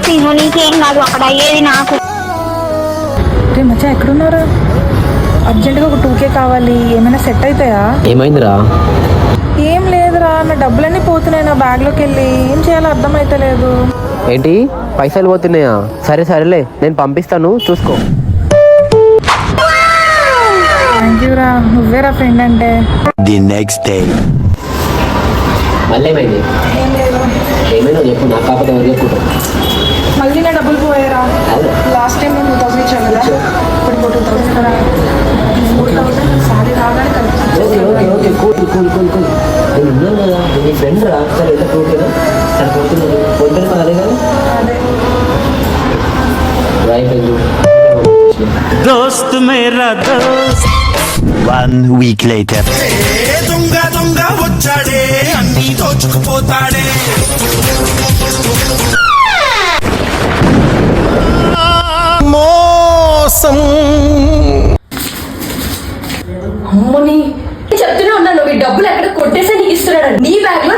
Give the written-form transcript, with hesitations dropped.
తిను, నీకేం కాదు, అక్కడ అయ్యేది నాకు. మచ్చా ఎక్కడున్నారు? అర్జెంటుగా ఒక 2K కావాలి, ఏమైనా సెట్ అవుతాయా? ఏమైందిరా? ఏం లేదురా, నా డబ్బులన్నీ పోతున్నాయి నా బ్యాగ్లోకి వెళ్ళి, ఏం చేయాలో అర్థం అవుతలేదు. ఏంటి పైసలు పోతున్నాయా? సరేలే నేను పంపిస్తాను, చూసుకో. థ్యాంక్ యూ రా, నువ్వేరా ఫ్రెండ్ అంటే. The next day. మళ్ళీ ఏమైంది? ఏం లేదు. ఏమైనా చెప్పు, నాకు కాకపోతే ఎవరు చెప్పుకుంటాం. మళ్ళీ నా డబ్బులు పోయారా? లాస్ట్ టైం నేను 2000 ఇచ్చాను కదా, ఇప్పుడు 2000 కదా. 4000 సారీ రాగానే ఓకే కూల్. నేను ఉన్నాను కదా, నీ ఫ్రెండ్ రా. సరే ఎంత ఓకేనా? సరే పోతున్నాను, పొద్దున మరి అదే కదా. అదే అయిపోయింది. दोस्त मेरा दोस्त 1 week later. దొంగ దొంగ వచ్చాడే అన్ని దోచుకుపోతాడే మోసం. అమ్మని చెప్తూనే ఉన్నాను, నువ్వు ఈ డబ్బులు ఎక్కడ కొట్టేసా నీకు ఇస్తున్నాడు. నీ బ్యాగ్ లో